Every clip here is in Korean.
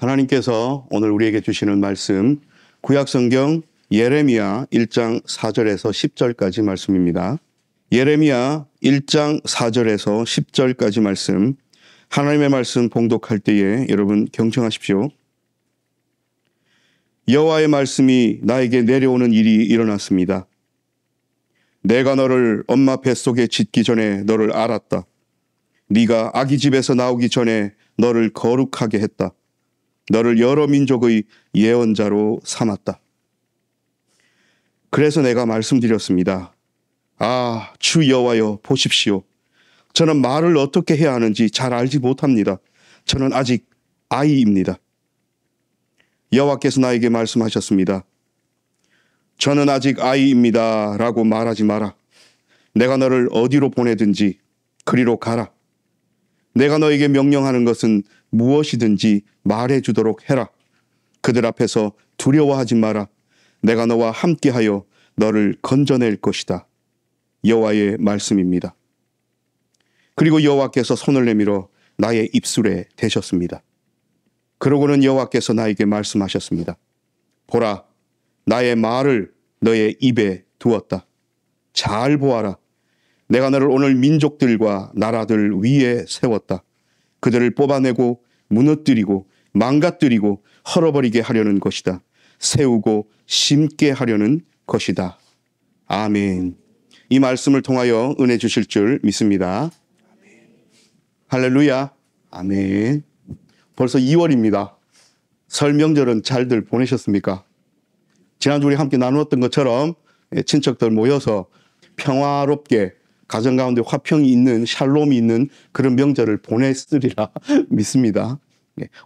하나님께서 오늘 우리에게 주시는 말씀, 구약성경 예레미야 1장 4절에서 10절까지 말씀입니다. 예레미야 1장 4절에서 10절까지 말씀, 하나님의 말씀 봉독할 때에 여러분 경청하십시오. 여호와의 말씀이 나에게 내려오는 일이 일어났습니다. 내가 너를 엄마 뱃속에 짓기 전에 너를 알았다. 네가 아기 집에서 나오기 전에 너를 거룩하게 했다. 너를 여러 민족의 예언자로 삼았다. 그래서 내가 말씀드렸습니다. 아, 주 여호와여 보십시오. 저는 말을 어떻게 해야 하는지 잘 알지 못합니다. 저는 아직 아이입니다. 여호와께서 나에게 말씀하셨습니다. 저는 아직 아이입니다 라고 말하지 마라. 내가 너를 어디로 보내든지 그리로 가라. 내가 너에게 명령하는 것은 무엇이든지 말해주도록 해라. 그들 앞에서 두려워하지 마라. 내가 너와 함께하여 너를 건져낼 것이다. 여호와의 말씀입니다. 그리고 여호와께서 손을 내밀어 나의 입술에 대셨습니다. 그러고는 여호와께서 나에게 말씀하셨습니다. 보라, 나의 말을 너의 입에 두었다. 잘 보아라. 내가 너를 오늘 민족들과 나라들 위에 세웠다. 그들을 뽑아내고 무너뜨리고 망가뜨리고 헐어버리게 하려는 것이다. 세우고 심게 하려는 것이다. 아멘. 이 말씀을 통하여 은혜 주실 줄 믿습니다. 할렐루야. 아멘. 벌써 2월입니다. 설 명절은 잘들 보내셨습니까? 지난주 우리 함께 나누었던 것처럼 친척들 모여서 평화롭게 가정 가운데 화평이 있는 샬롬이 있는 그런 명절을 보냈으리라 믿습니다.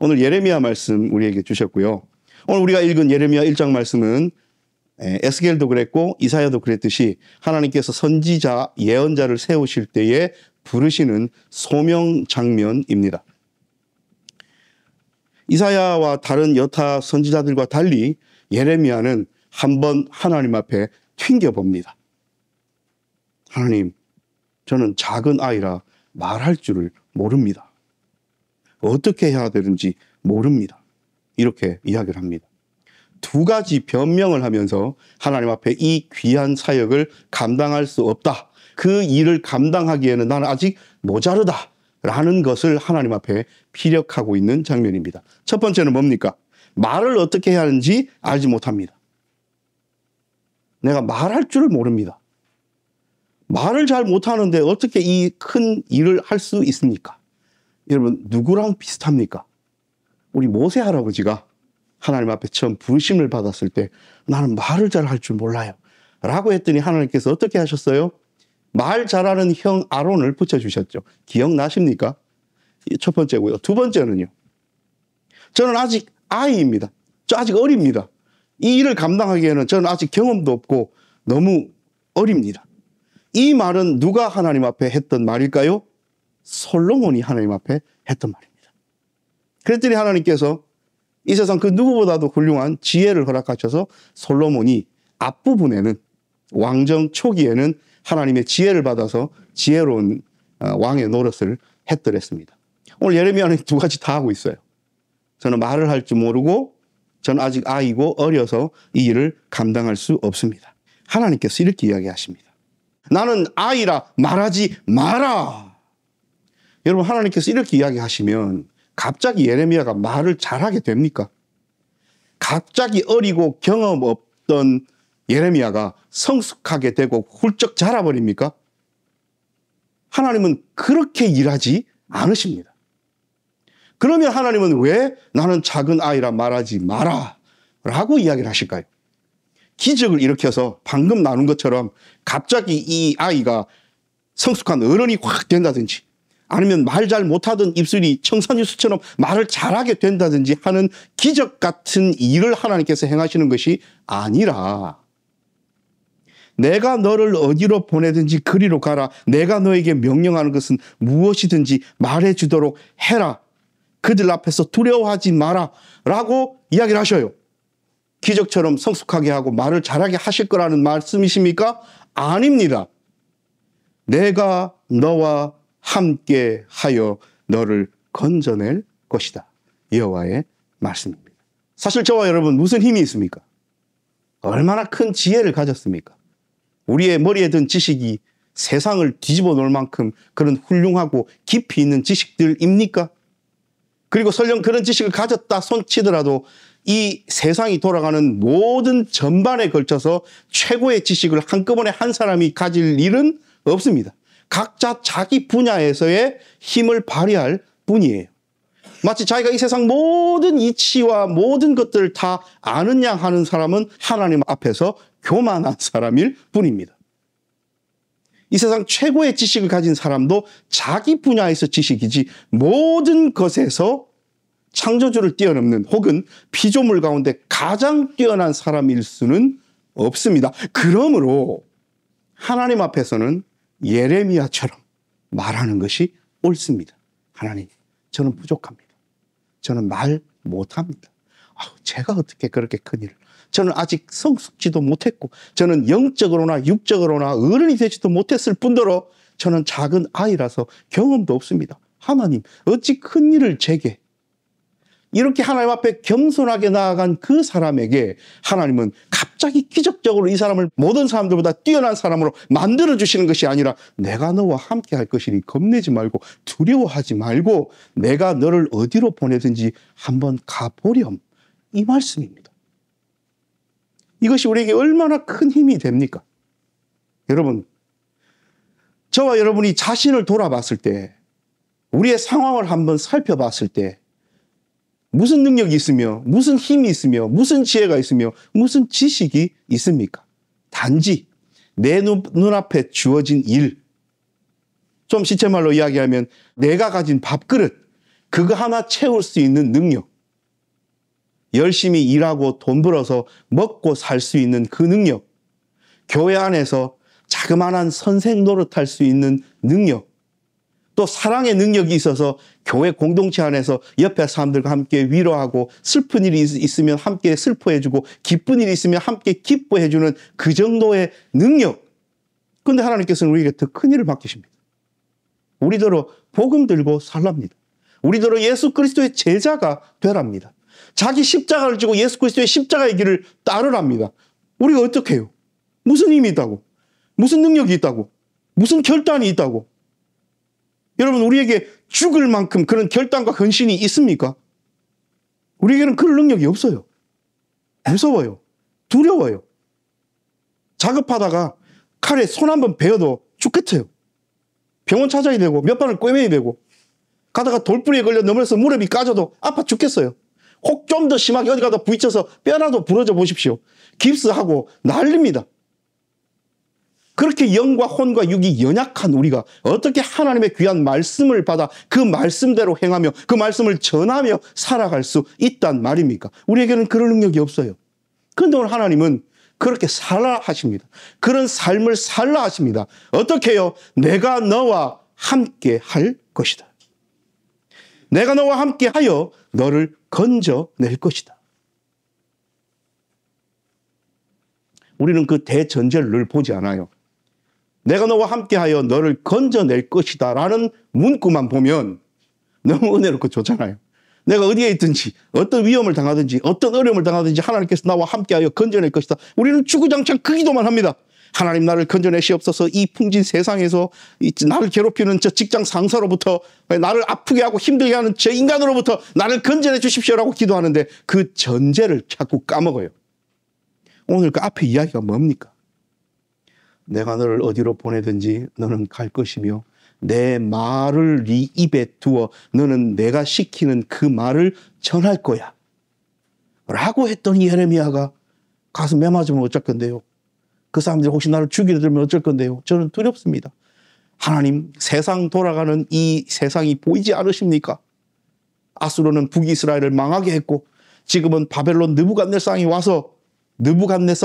오늘 예레미야 말씀 우리에게 주셨고요. 오늘 우리가 읽은 예레미야 1장 말씀은 에스겔도 그랬고 이사야도 그랬듯이 하나님께서 선지자 예언자를 세우실 때에 부르시는 소명 장면입니다. 이사야와 다른 여타 선지자들과 달리 예레미야는 한번 하나님 앞에 튕겨봅니다. 하나님, 저는 작은 아이라 말할 줄을 모릅니다. 어떻게 해야 되는지 모릅니다. 이렇게 이야기를 합니다. 두 가지 변명을 하면서 하나님 앞에 이 귀한 사역을 감당할 수 없다. 그 일을 감당하기에는 나는 아직 모자르다. 라는 것을 하나님 앞에 피력하고 있는 장면입니다. 첫 번째는 뭡니까? 말을 어떻게 해야 하는지 알지 못합니다. 내가 말할 줄을 모릅니다. 말을 잘 못하는데 어떻게 이 큰 일을 할 수 있습니까? 여러분, 누구랑 비슷합니까? 우리 모세 할아버지가 하나님 앞에 처음 부르심을 받았을 때 나는 말을 잘 할 줄 몰라요 라고 했더니 하나님께서 어떻게 하셨어요? 말 잘하는 형 아론을 붙여주셨죠. 기억나십니까? 첫 번째고요. 두 번째는요. 저는 아직 아이입니다. 저 아직 어립니다. 이 일을 감당하기에는 저는 아직 경험도 없고 너무 어립니다. 이 말은 누가 하나님 앞에 했던 말일까요? 솔로몬이 하나님 앞에 했던 말입니다. 그랬더니 하나님께서 이 세상 그 누구보다도 훌륭한 지혜를 허락하셔서 솔로몬이 앞부분에는 왕정 초기에는 하나님의 지혜를 받아서 지혜로운 왕의 노릇을 했더랬습니다. 오늘 예레미야는 두 가지 다 하고 있어요. 저는 말을 할 줄 모르고 저는 아직 아이고 어려서 이 일을 감당할 수 없습니다. 하나님께서 이렇게 이야기하십니다. 나는 아이라 말하지 마라. 여러분, 하나님께서 이렇게 이야기하시면 갑자기 예레미야가 말을 잘하게 됩니까? 갑자기 어리고 경험 없던 예레미야가 성숙하게 되고 훌쩍 자라버립니까? 하나님은 그렇게 일하지 않으십니다. 그러면 하나님은 왜 나는 작은 아이라 말하지 마라 라고 이야기를 하실까요? 기적을 일으켜서 방금 나눈 것처럼 갑자기 이 아이가 성숙한 어른이 확 된다든지 아니면 말 잘 못하던 입술이 청산유수처럼 말을 잘하게 된다든지 하는 기적 같은 일을 하나님께서 행하시는 것이 아니라 내가 너를 어디로 보내든지 그리로 가라. 내가 너에게 명령하는 것은 무엇이든지 말해주도록 해라. 그들 앞에서 두려워하지 마라 라고 이야기를 하셔요. 기적처럼 성숙하게 하고 말을 잘하게 하실 거라는 말씀이십니까? 아닙니다. 내가 너와 함께 하여 너를 건져낼 것이다. 여호와의 말씀입니다. 사실 저와 여러분 무슨 힘이 있습니까? 얼마나 큰 지혜를 가졌습니까? 우리의 머리에 든 지식이 세상을 뒤집어 놓을 만큼 그런 훌륭하고 깊이 있는 지식들입니까? 그리고 설령 그런 지식을 가졌다 손치더라도 이 세상이 돌아가는 모든 전반에 걸쳐서 최고의 지식을 한꺼번에 한 사람이 가질 일은 없습니다. 각자 자기 분야에서의 힘을 발휘할 뿐이에요. 마치 자기가 이 세상 모든 이치와 모든 것들을 다 아는 양 하는 사람은 하나님 앞에서 교만한 사람일 뿐입니다. 이 세상 최고의 지식을 가진 사람도 자기 분야에서 지식이지 모든 것에서 창조주를 뛰어넘는 혹은 피조물 가운데 가장 뛰어난 사람일 수는 없습니다. 그러므로 하나님 앞에서는 예레미야처럼 말하는 것이 옳습니다. 하나님, 저는 부족합니다. 저는 말 못합니다. 제가 어떻게 그렇게 큰 일을. 저는 아직 성숙지도 못했고 저는 영적으로나 육적으로나 어른이 되지도 못했을 뿐더러 저는 작은 아이라서 경험도 없습니다. 하나님, 어찌 큰 일을 제게. 이렇게 하나님 앞에 겸손하게 나아간 그 사람에게 하나님은 갑자기 기적적으로 이 사람을 모든 사람들보다 뛰어난 사람으로 만들어주시는 것이 아니라 내가 너와 함께 할 것이니 겁내지 말고 두려워하지 말고 내가 너를 어디로 보내든지 한번 가보렴. 이 말씀입니다. 이것이 우리에게 얼마나 큰 힘이 됩니까? 여러분, 저와 여러분이 자신을 돌아봤을 때 우리의 상황을 한번 살펴봤을 때 무슨 능력이 있으며 무슨 힘이 있으며 무슨 지혜가 있으며 무슨 지식이 있습니까? 단지 내 눈앞에 주어진 일, 좀 시체말로 이야기하면 내가 가진 밥그릇, 그거 하나 채울 수 있는 능력, 열심히 일하고 돈 벌어서 먹고 살 수 있는 그 능력, 교회 안에서 자그마한 선생 노릇할 수 있는 능력, 또 사랑의 능력이 있어서 교회 공동체 안에서 옆에 사람들과 함께 위로하고 슬픈 일이 있으면 함께 슬퍼해주고 기쁜 일이 있으면 함께 기뻐해주는 그 정도의 능력. 그런데 하나님께서는 우리에게 더 큰 일을 맡기십니다. 우리더러 복음 들고 살랍니다. 우리더러 예수 그리스도의 제자가 되랍니다. 자기 십자가를 지고 예수 그리스도의 십자가의 길을 따르랍니다. 우리가 어떻게 해요? 무슨 힘이 있다고? 무슨 능력이 있다고? 무슨 결단이 있다고? 여러분, 우리에게 죽을 만큼 그런 결단과 헌신이 있습니까? 우리에게는 그런 능력이 없어요. 무서워요. 두려워요. 작업하다가 칼에 손 한 번 베어도 죽겠어요. 병원 찾아야 되고 몇 번을 꿰매야 되고 가다가 돌뿌리에 걸려 넘어져서 무릎이 까져도 아파 죽겠어요. 혹 좀 더 심하게 어디 가다 부딪혀서 뼈라도 부러져 보십시오. 깁스하고 난립니다. 그렇게 영과 혼과 육이 연약한 우리가 어떻게 하나님의 귀한 말씀을 받아 그 말씀대로 행하며 그 말씀을 전하며 살아갈 수 있단 말입니까? 우리에게는 그런 능력이 없어요. 그런데 오늘 하나님은 그렇게 살라 하십니다. 그런 삶을 살라 하십니다. 어떻게 해요? 내가 너와 함께 할 것이다. 내가 너와 함께 하여 너를 건져낼 것이다. 우리는 그 대전제를 늘 보지 않아요. 내가 너와 함께하여 너를 건져낼 것이다 라는 문구만 보면 너무 은혜롭고 좋잖아요. 내가 어디에 있든지 어떤 위험을 당하든지 어떤 어려움을 당하든지 하나님께서 나와 함께하여 건져낼 것이다. 우리는 주구장창 그 기도만 합니다. 하나님, 나를 건져내시옵소서. 이 풍진 세상에서 나를 괴롭히는 저 직장 상사로부터, 나를 아프게 하고 힘들게 하는 저 인간으로부터 나를 건져내 주십시오라고 기도하는데 그 전제를 자꾸 까먹어요. 오늘 그 앞에 이야기가 뭡니까? 내가 너를 어디로 보내든지 너는 갈 것이며 내 말을 네 입에 두어 너는 내가 시키는 그 말을 전할 거야 라고 했더니 예레미야가 가서 매 맞으면 어쩔 건데요? 그 사람들이 혹시 나를 죽이려 들면 어쩔 건데요? 저는 두렵습니다. 하나님, 세상 돌아가는 이 세상이 보이지 않으십니까? 아수르는 북이스라엘을 망하게 했고 지금은 바벨론 느부갓네살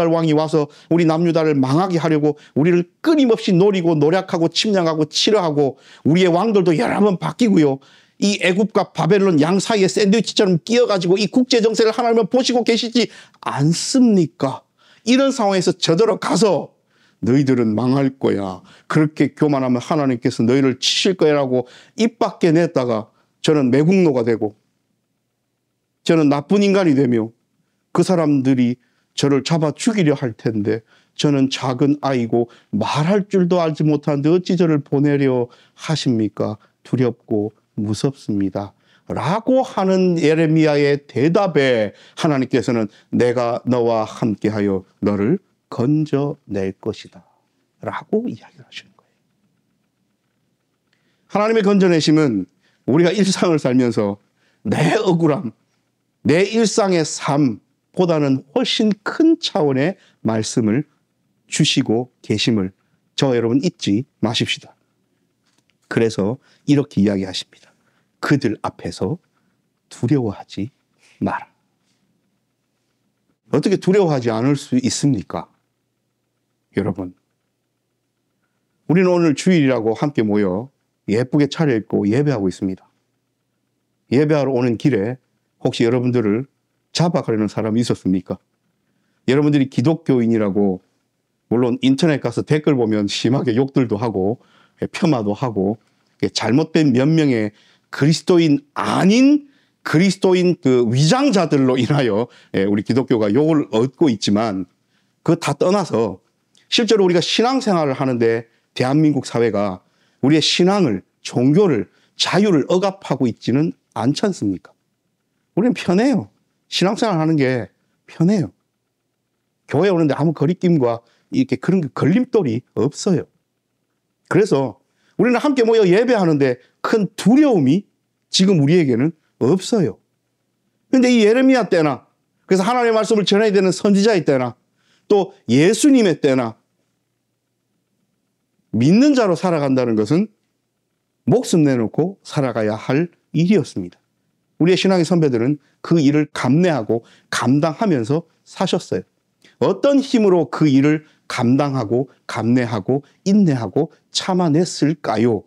왕이 와서 우리 남유다를 망하게 하려고 우리를 끊임없이 노리고 노략하고 침략하고 치려하고 우리의 왕들도 여러 번 바뀌고요. 이 애굽과 바벨론 양 사이에 샌드위치처럼 끼어가지고 이 국제정세를 하나님은 보시고 계시지 않습니까? 이런 상황에서 저들어 가서 너희들은 망할 거야. 그렇게 교만하면 하나님께서 너희를 치실 거야라고 입 밖에 냈다가 저는 매국노가 되고 저는 나쁜 인간이 되며 그 사람들이 저를 잡아 죽이려 할 텐데 저는 작은 아이고 말할 줄도 알지 못하는데 어찌 저를 보내려 하십니까? 두렵고 무섭습니다. 라고 하는 예레미야의 대답에 하나님께서는 내가 너와 함께하여 너를 건져낼 것이다 라고 이야기를 하시는 거예요. 하나님의 건져내심은 우리가 일상을 살면서 내 억울함, 내 일상의 삶보다는 훨씬 큰 차원의 말씀을 주시고 계심을 저와 여러분 잊지 마십시다. 그래서 이렇게 이야기하십니다. 그들 앞에서 두려워하지 마라. 어떻게 두려워하지 않을 수 있습니까? 여러분, 우리는 오늘 주일이라고 함께 모여 예쁘게 차려입고 예배하고 있습니다. 예배하러 오는 길에 혹시 여러분들을 잡아가려는 사람이 있었습니까? 여러분들이 기독교인이라고 물론 인터넷 가서 댓글 보면 심하게 욕들도 하고 폄하도 하고 잘못된 몇 명의 그리스도인 아닌 그리스도인 그 위장자들로 인하여 우리 기독교가 욕을 얻고 있지만 그거 다 떠나서 실제로 우리가 신앙생활을 하는데 대한민국 사회가 우리의 신앙을, 종교를, 자유를 억압하고 있지는 않지 않습니까? 우리는 편해요. 신앙생활 하는 게 편해요. 교회 오는데 아무 거리낌과 이렇게 그런 걸림돌이 없어요. 그래서 우리는 함께 모여 예배하는데 큰 두려움이 지금 우리에게는 없어요. 그런데 이 예레미야 때나 그래서 하나님의 말씀을 전해야 되는 선지자의 때나 또 예수님의 때나 믿는 자로 살아간다는 것은 목숨 내놓고 살아가야 할 일이었습니다. 우리의 신앙의 선배들은 그 일을 감내하고 감당하면서 사셨어요. 어떤 힘으로 그 일을 감당하고 감내하고 인내하고 참아냈을까요?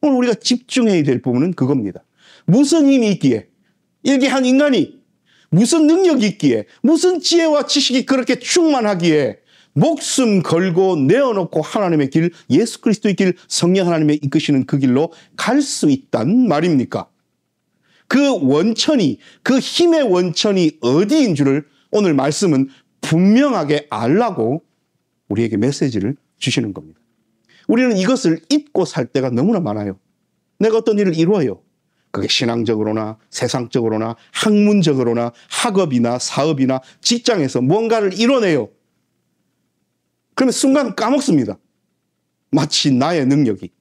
오늘 우리가 집중해야 될 부분은 그겁니다. 무슨 힘이 있기에, 이렇게 한 인간이 무슨 능력이 있기에, 무슨 지혜와 지식이 그렇게 충만하기에 목숨 걸고 내어놓고 하나님의 길, 예수 그리스도의 길, 성령 하나님의 이끄시는 그 길로 갈 수 있단 말입니까? 그 원천이, 그 힘의 원천이 어디인 줄을 오늘 말씀은 분명하게 알라고 우리에게 메시지를 주시는 겁니다. 우리는 이것을 잊고 살 때가 너무나 많아요. 내가 어떤 일을 이루어요. 그게 신앙적으로나 세상적으로나 학문적으로나 학업이나 사업이나 직장에서 뭔가를 이뤄내요. 그러면 순간 까먹습니다. 마치 나의 능력이,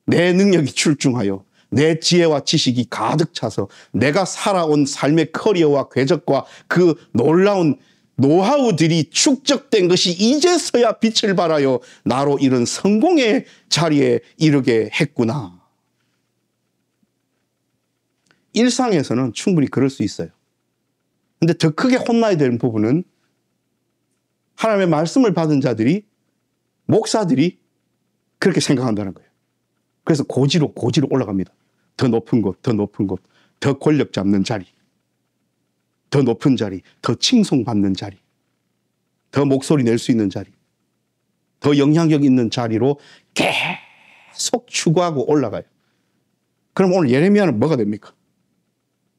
내 능력이 출중하여 내 지혜와 지식이 가득 차서 내가 살아온 삶의 커리어와 궤적과 그 놀라운 노하우들이 축적된 것이 이제서야 빛을 발하여 나로 이른 성공의 자리에 이르게 했구나. 일상에서는 충분히 그럴 수 있어요. 근데 더 크게 혼나야 되는 부분은 하나님의 말씀을 받은 자들이, 목사들이 그렇게 생각한다는 거예요. 그래서 고지로 올라갑니다. 더 높은 곳, 더 높은 곳, 더 권력 잡는 자리, 더 높은 자리, 더 칭송받는 자리, 더 목소리 낼 수 있는 자리, 더 영향력 있는 자리로 계속 추구하고 올라가요. 그럼 오늘 예레미야는 뭐가 됩니까?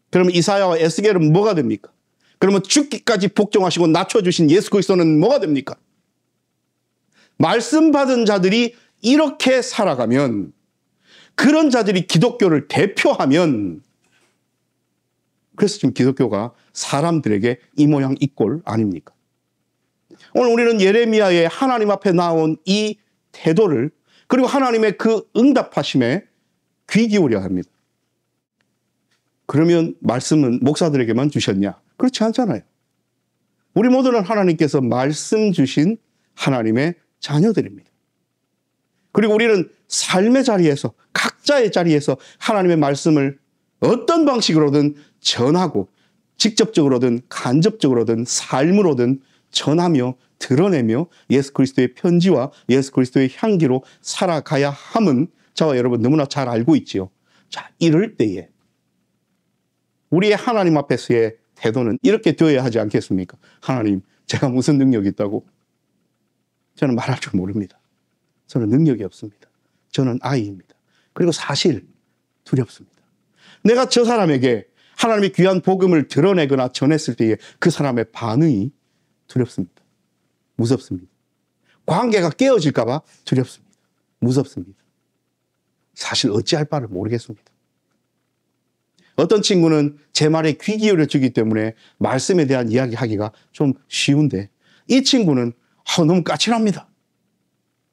그러면 이사야와 에스겔은 뭐가 됩니까? 그러면 죽기까지 복종하시고 낮춰주신 예수 그리스도는 뭐가 됩니까? 말씀 받은 자들이 이렇게 살아가면, 그런 자들이 기독교를 대표하면, 그래서 지금 기독교가 사람들에게 이 모양 이 꼴 아닙니까? 오늘 우리는 예레미야의 하나님 앞에 나온 이 태도를, 그리고 하나님의 그 응답하심에 귀 기울여야 합니다. 그러면 말씀은 목사들에게만 주셨냐? 그렇지 않잖아요. 우리 모두는 하나님께서 말씀 주신 하나님의 자녀들입니다. 그리고 우리는 삶의 자리에서, 각자의 자리에서 하나님의 말씀을 어떤 방식으로든 전하고, 직접적으로든 간접적으로든 삶으로든 전하며 드러내며 예수 그리스도의 편지와 예수 그리스도의 향기로 살아가야 함은 저와 여러분 너무나 잘 알고 있지요. 자, 이럴 때에 우리의 하나님 앞에서의 태도는 이렇게 되어야 하지 않겠습니까? 하나님, 제가 무슨 능력이 있다고? 저는 말할 줄 모릅니다. 저는 능력이 없습니다. 저는 아이입니다. 그리고 사실 두렵습니다. 내가 저 사람에게 하나님의 귀한 복음을 드러내거나 전했을 때에 그 사람의 반응이 두렵습니다. 무섭습니다. 관계가 깨어질까 봐 두렵습니다. 무섭습니다. 사실 어찌할 바를 모르겠습니다. 어떤 친구는 제 말에 귀 기울여 주기 때문에 말씀에 대한 이야기하기가 좀 쉬운데, 이 친구는 너무 까칠합니다.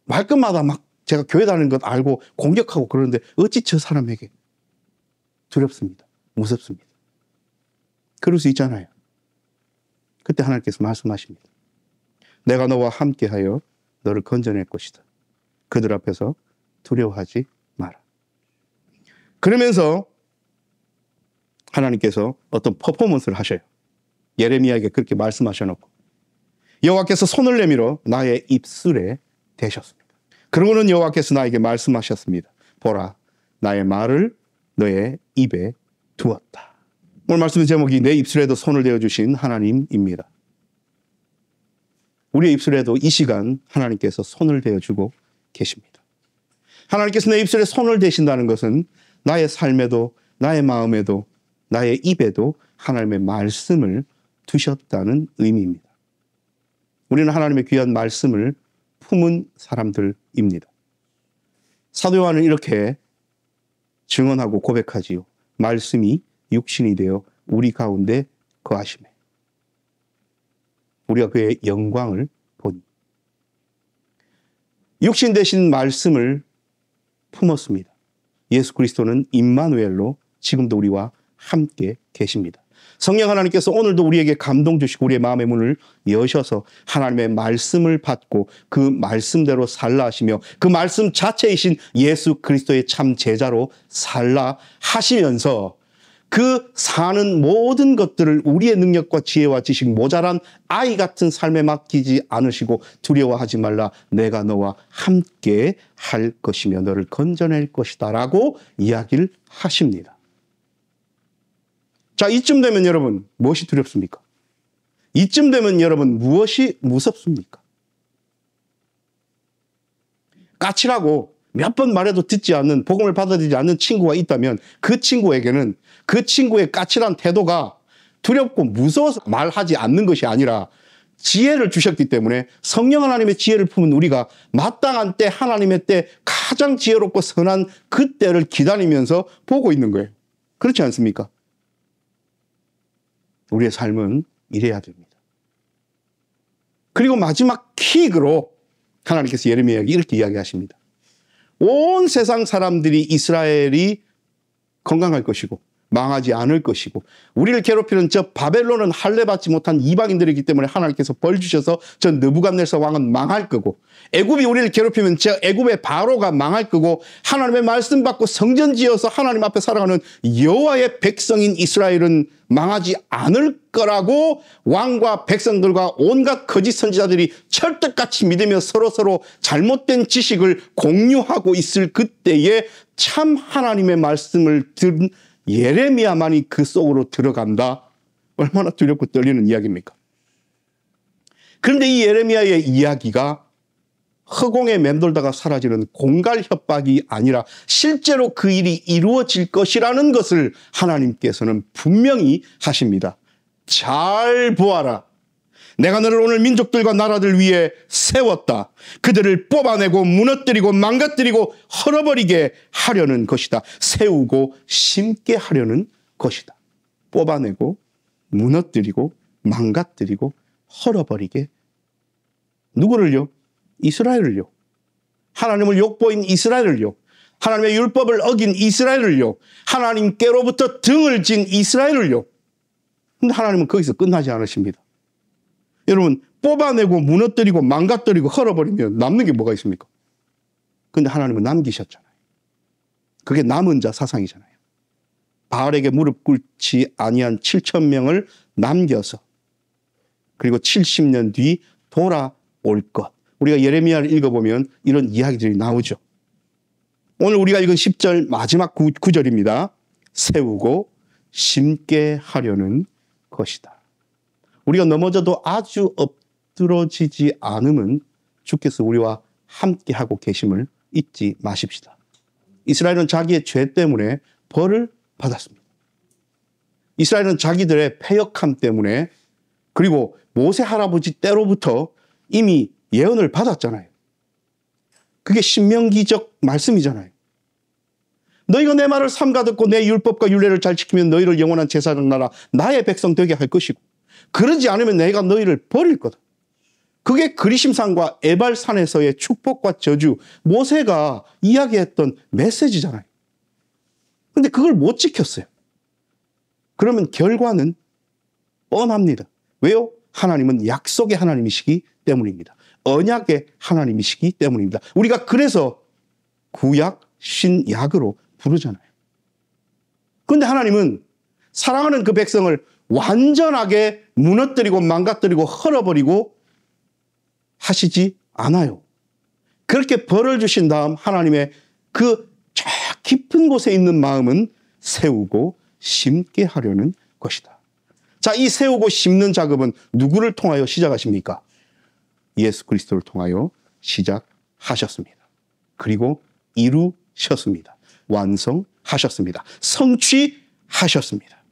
말끝마다 막 제가 교회 다니는 것 알고 공격하고 그러는데 어찌 저 사람에게 두렵습니다. 무섭습니다. 그럴 수 있잖아요. 그때 하나님께서 말씀하십니다. 내가 너와 함께하여 너를 건져낼 것이다. 그들 앞에서 두려워하지 마라. 그러면서 하나님께서 어떤 퍼포먼스를 하셔요. 예레미야에게 그렇게 말씀하셔놓고 여호와께서 손을 내밀어 나의 입술에 대셨습니다. 그러고는 여호와께서 나에게 말씀하셨습니다. 보라, 나의 말을 너의 입에 두었다. 오늘 말씀의 제목이 내 입술에도 손을 대어주신 하나님입니다. 우리의 입술에도 이 시간 하나님께서 손을 대어주고 계십니다. 하나님께서 내 입술에 손을 대신다는 것은 나의 삶에도, 나의 마음에도, 나의 입에도 하나님의 말씀을 두셨다는 의미입니다. 우리는 하나님의 귀한 말씀을 품은 사람들입니다. 사도 요한은 이렇게 증언하고 고백하지요. 말씀이 육신이 되어 우리 가운데 거하시매 우리가 그의 영광을 보니. 육신 되신 말씀을 품었습니다. 예수 그리스도는 임마누엘로 지금도 우리와 함께 계십니다. 성령 하나님께서 오늘도 우리에게 감동 주시고 우리의 마음의 문을 여셔서 하나님의 말씀을 받고 그 말씀대로 살라 하시며 그 말씀 자체이신 예수 그리스도의 참 제자로 살라 하시면서 그 사는 모든 것들을 우리의 능력과 지혜와 지식 모자란 아이 같은 삶에 맡기지 않으시고 두려워하지 말라. 내가 너와 함께 할 것이며 너를 건져낼 것이다 라고 이야기를 하십니다. 자, 이쯤 되면 여러분 무엇이 두렵습니까? 이쯤 되면 여러분 무엇이 무섭습니까? 까칠하고 몇 번 말해도 듣지 않는, 복음을 받아들이지 않는 친구가 있다면 그 친구에게는 그 친구의 까칠한 태도가 두렵고 무서워서 말하지 않는 것이 아니라 지혜를 주셨기 때문에 성령 하나님의 지혜를 품은 우리가 마땅한 때, 하나님의 때 가장 지혜롭고 선한 그 때를 기다리면서 보고 있는 거예요. 그렇지 않습니까? 우리의 삶은 이래야 됩니다. 그리고 마지막 킥으로 하나님께서 예레미야에게 이렇게 이야기하십니다. 온 세상 사람들이 이스라엘이 건강할 것이고 망하지 않을 것이고 우리를 괴롭히는 저 바벨론은 할례받지 못한 이방인들이기 때문에 하나님께서 벌 주셔서 저 느부갓네살 왕은 망할 거고 애굽이 우리를 괴롭히면 저 애굽의 바로가 망할 거고 하나님의 말씀 받고 성전 지어서 하나님 앞에 살아가는 여호와의 백성인 이스라엘은 망하지 않을 거라고 왕과 백성들과 온갖 거짓 선지자들이 철떡같이 믿으며 서로서로 잘못된 지식을 공유하고 있을 그때에 참 하나님의 말씀을 들은 예레미야만이 그 속으로 들어간다. 얼마나 두렵고 떨리는 이야기입니까? 그런데 이 예레미야의 이야기가 허공에 맴돌다가 사라지는 공갈 협박이 아니라 실제로 그 일이 이루어질 것이라는 것을 하나님께서는 분명히 하십니다. 잘 보아라. 내가 너를 오늘 민족들과 나라들 위에 세웠다. 그들을 뽑아내고 무너뜨리고 망가뜨리고 헐어버리게 하려는 것이다. 세우고 심게 하려는 것이다. 뽑아내고 무너뜨리고 망가뜨리고 헐어버리게. 누구를요? 이스라엘을요. 하나님을 욕보인 이스라엘을요. 하나님의 율법을 어긴 이스라엘을요. 하나님께로부터 등을 진 이스라엘을요. 근데 하나님은 거기서 끝나지 않으십니다. 여러분, 뽑아내고 무너뜨리고 망가뜨리고 헐어버리면 남는 게 뭐가 있습니까? 근데 하나님은 남기셨잖아요. 그게 남은 자 사상이잖아요. 바알에게 무릎 꿇지 아니한 7,000명을 남겨서 그리고 70년 뒤 돌아올 것. 우리가 예레미야를 읽어보면 이런 이야기들이 나오죠. 오늘 우리가 읽은 10절 마지막 구절입니다. 세우고 심게 하려는 것이다. 우리가 넘어져도 아주 엎드러지지 않으면 주께서 우리와 함께하고 계심을 잊지 마십시다. 이스라엘은 자기의 죄 때문에 벌을 받았습니다. 이스라엘은 자기들의 패역함 때문에 그리고 모세 할아버지 때로부터 이미 예언을 받았잖아요. 그게 신명기적 말씀이잖아요. 너희가 내 말을 삼가 듣고 내 율법과 율례를 잘 지키면 너희를 영원한 제사장 나라 나의 백성 되게 할 것이고 그러지 않으면 내가 너희를 버릴 거다. 그게 그리심산과 에발산에서의 축복과 저주, 모세가 이야기했던 메시지잖아요. 근데 그걸 못 지켰어요. 그러면 결과는 뻔합니다. 왜요? 하나님은 약속의 하나님이시기 때문입니다. 언약의 하나님이시기 때문입니다. 우리가 그래서 구약, 신약으로 부르잖아요. 그런데 하나님은 사랑하는 그 백성을 완전하게 무너뜨리고 망가뜨리고 헐어버리고 하시지 않아요. 그렇게 벌을 주신 다음 하나님의 그 저 깊은 곳에 있는 마음은 세우고 심게 하려는 것이다. 자, 이 세우고 심는 작업은 누구를 통하여 시작하십니까? 예수 그리스도를 통하여 시작하셨습니다. 그리고 이루셨습니다. 완성하셨습니다. 성취하셨습니다.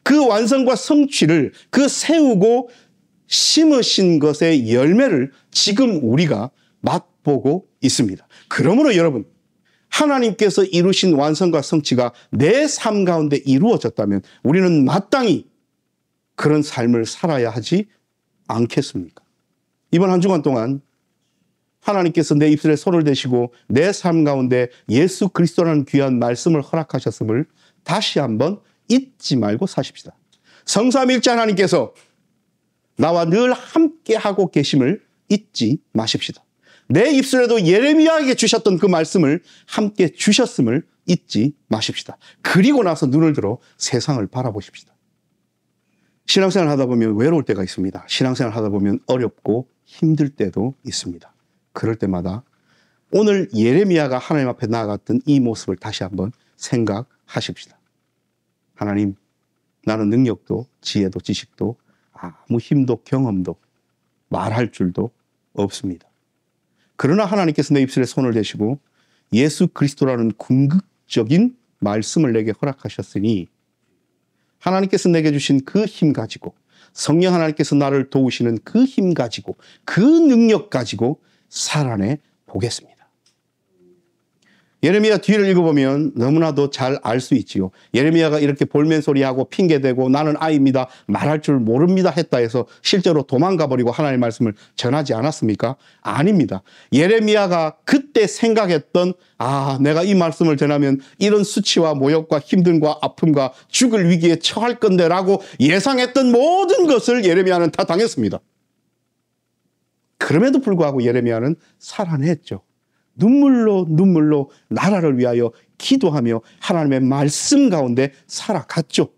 그 완성과 성취를 그 세우고 심으신 것의 열매를 지금 우리가 맛보고 있습니다. 그러므로 여러분, 하나님께서 이루신 완성과 성취가 내 삶 가운데 이루어졌다면 우리는 마땅히 그런 삶을 살아야 하지 않겠습니까? 이번 한 주간 동안 하나님께서 내 입술에 손을 대시고 내 삶 가운데 예수 그리스도라는 귀한 말씀을 허락하셨음을 다시 한번 잊지 말고 사십시다. 성삼일체 하나님께서 나와 늘 함께하고 계심을 잊지 마십시다. 내 입술에도 예레미야에게 주셨던 그 말씀을 함께 주셨음을 잊지 마십시다. 그리고 나서 눈을 들어 세상을 바라보십시다. 신앙생활 하다 보면 외로울 때가 있습니다. 신앙생활 하다 보면 어렵고 힘들 때도 있습니다. 그럴 때마다 오늘 예레미야가 하나님 앞에 나아갔던 이 모습을 다시 한번 생각하십시다. 하나님, 나는 능력도 지혜도 지식도 아무 힘도 경험도 말할 줄도 없습니다. 그러나 하나님께서 내 입술에 손을 대시고 예수 그리스도라는 궁극적인 말씀을 내게 허락하셨으니 하나님께서 내게 주신 그 힘 가지고 성령 하나님께서 나를 도우시는 그 힘 가지고 그 능력 가지고 살아내 보겠습니다. 예레미야 뒤를 읽어보면 너무나도 잘 알 수 있지요. 예레미야가 이렇게 볼멘소리하고 핑계대고 나는 아이입니다, 말할 줄 모릅니다 했다 해서 실제로 도망가버리고 하나님의 말씀을 전하지 않았습니까? 아닙니다. 예레미야가 그때 생각했던 내가 이 말씀을 전하면 이런 수치와 모욕과 힘듦과 아픔과 죽을 위기에 처할 건데 라고 예상했던 모든 것을 예레미야는 다 당했습니다. 그럼에도 불구하고 예레미야는 살아냈죠. 눈물로 나라를 위하여 기도하며 하나님의 말씀 가운데 살아갔죠.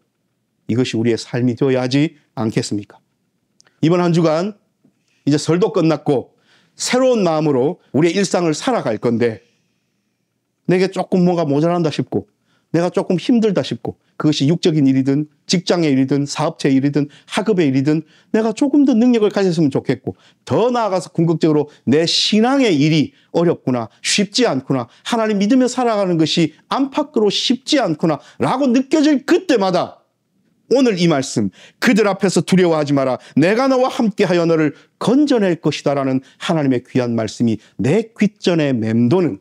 이것이 우리의 삶이 되어야 하지 않겠습니까? 이번 한 주간 이제 설도 끝났고 새로운 마음으로 우리의 일상을 살아갈 건데 내게 조금 뭔가 모자란다 싶고 내가 조금 힘들다 싶고 그것이 육적인 일이든 직장의 일이든 사업체의 일이든 학업의 일이든 내가 조금 더 능력을 가졌으면 좋겠고 더 나아가서 궁극적으로 내 신앙의 일이 어렵구나, 쉽지 않구나, 하나님 믿으며 살아가는 것이 안팎으로 쉽지 않구나 라고 느껴질 그때마다 오늘 이 말씀, 그들 앞에서 두려워하지 마라, 내가 너와 함께하여 너를 건져낼 것이다 라는 하나님의 귀한 말씀이 내 귓전에 맴도는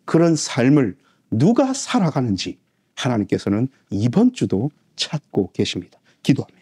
그런 삶을 누가 살아가는지 하나님께서는 이번 주도 찾고 계십니다. 기도합니다.